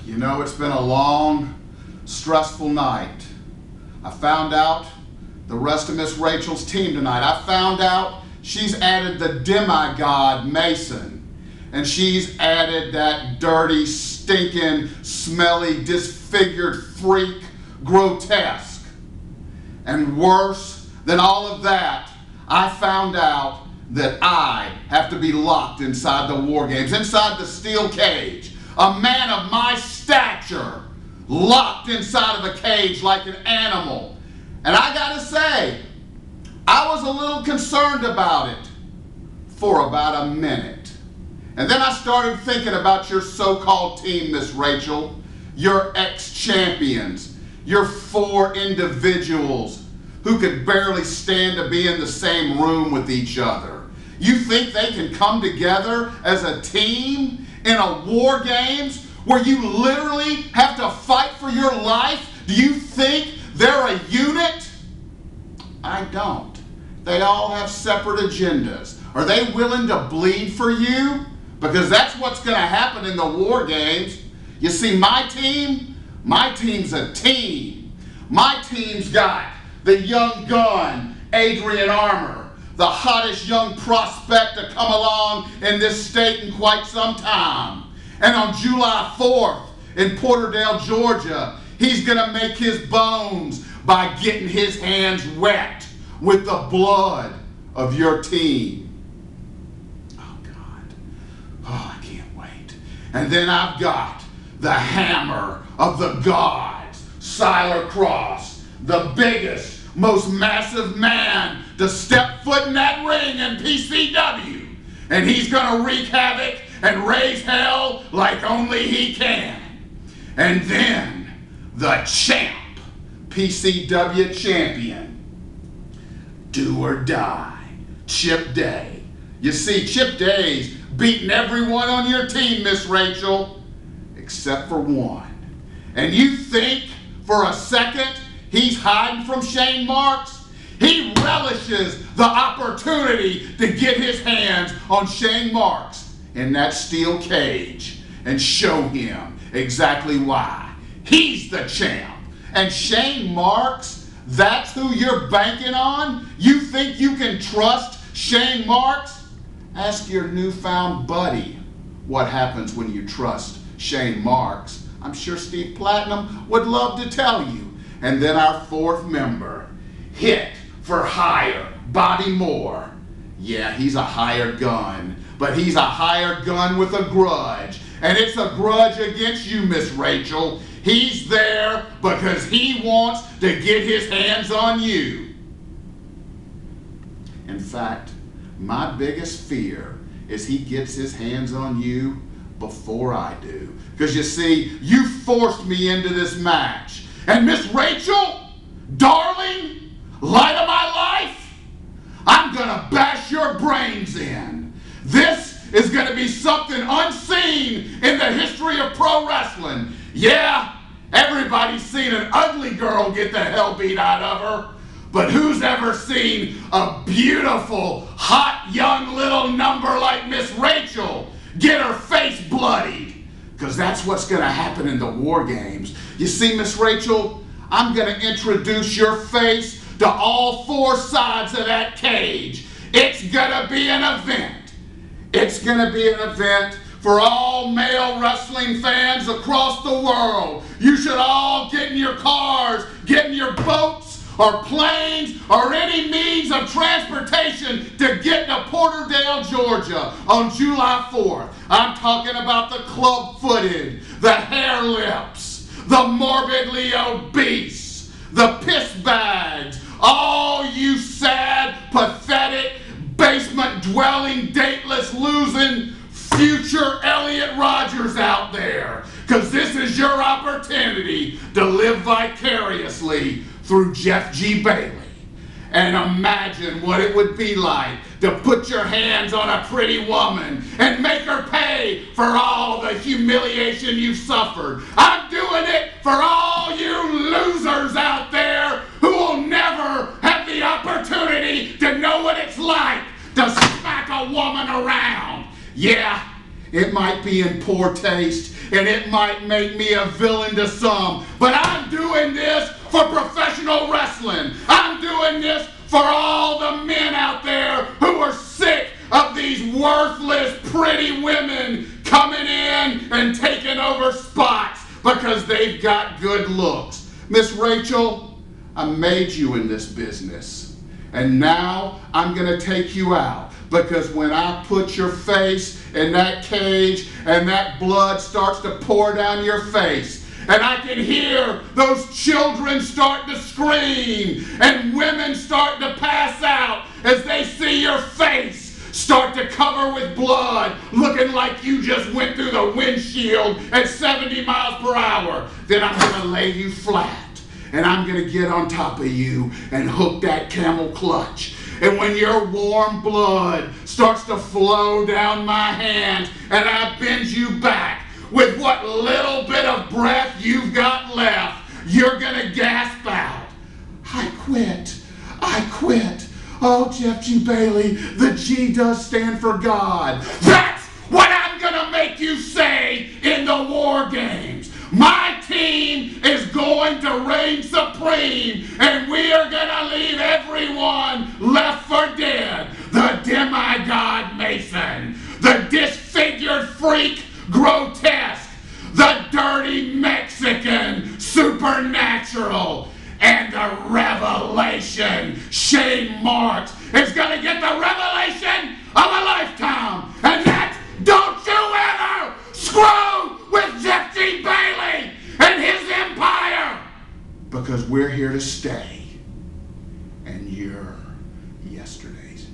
You know, it's been a long, stressful night. I found out the rest of Miss Rachel's team tonight. I found out she's added the demigod Mason, and she's added that dirty, stinking, smelly, disfigured freak Grotesque. And worse than all of that, I found out that I have to be locked inside the war games, inside the steel cage. A man of my stature, locked inside of a cage like an animal. And I gotta say, I was a little concerned about it for about a minute. And then I started thinking about your so-called team, Miss Rachel, your ex-champions, your 4 individuals who could barely stand to be in the same room with each other. You think they can come together as a team in a war games where you literally have to fight for your life? Do you think they're a unit? I don't. They all have separate agendas. Are they willing to bleed for you? Because that's what's going to happen in the war games. You see, my team's a team. My team's got the young gun, Adrian Armour, the hottest young prospect to come along in this state in quite some time. And on July 4th in Porterdale, Georgia, he's going to make his bones by getting his hands wet with the blood of your team. Oh, God. Oh, I can't wait. And then I've got the hammer of the gods, Siler Cross, the biggest, most massive man to step foot in that ring in PCW. And he's going to wreak havoc and raise hell like only he can. And then the champ, PCW champion, do or die, Chip Day. You see, Chip Day's beaten everyone on your team, Miss Rachel, except for one. And you think for a second he's hiding from Shane Marks? He relishes the opportunity to get his hands on Shane Marks in that steel cage and show him exactly why. He's the champ. And Shane Marks, that's who you're banking on? You think you can trust Shane Marks? Ask your newfound buddy what happens when you trust Shane Marks. I'm sure Steve Platinum would love to tell you. And then our 4th member, hit for hire, Bobby Moore. Yeah, he's a hired gun, but he's a hired gun with a grudge. And it's a grudge against you, Miss Rachel. He's there because he wants to get his hands on you. In fact, my biggest fear is he gets his hands on you before I do. Because you see, you forced me into this match. And Miss Rachel, darling, light of my life, I'm gonna bash your brains in. This is gonna be something unseen in the history of pro wrestling. Yeah, everybody's seen an ugly girl get the hell beat out of her, but who's ever seen a beautiful, hot, young little number like Miss Rachel get her face bloodied? Because that's what's gonna happen in the war games. You see, Miss Rachel, I'm gonna introduce your face to all 4 sides of that cage. It's gonna be an event. It's gonna be an event for all male wrestling fans across the world. You should all get in your cars, get in your boats or planes or any means of transportation to get to Porterdale, Georgia on July 4th. I'm talking about the club-footed, the hair lips, the morbidly obese, the piss bags, all you sad, pathetic, basement-dwelling, dateless, losing, future Elliot Rogers out there. Because this is your opportunity to live vicariously through Jeff G. Bailey. And imagine what it would be like to put your hands on a pretty woman and make her pay for all the humiliation you've suffered. I'm doing it for all you losers out there who will never have the opportunity to know what it's like to smack a woman around. Yeah, It might be in poor taste, and it might make me a villain to some, but I'm doing this for professional wrestling. I'm doing this for all the men out there who are sick of these worthless, pretty women coming in and taking over spots because they've got good looks. Miss Rachel, I made you in this business, and now I'm going to take you out, because when I put your face in that cage and that blood starts to pour down your face, and I can hear those children start to scream and women start to pass out as they see your face start to cover with blood, looking like you just went through the windshield at 70 miles per hour, then I'm going to lay you flat, and I'm going to get on top of you and hook that camel clutch. And when your warm blood starts to flow down my hands and I bend you back with what little bit of breath you've got left, you're going to gasp out, "I quit. I quit. Oh, Jeff G. Bailey, the G does stand for God." That's what I'm going to make you say in the War Games. My team is going to reign supreme, and we are going to leave everyone left for dead. The demigod Mason, the disfigured freak Grotesque, the dirty Mexican Supernatural, and the revelation Shane Marks is going to get the revelation of a lifetime. And that's, don't you ever screw with Jeff G. Bailey and his empire, because we're here to stay, and you're yesterday's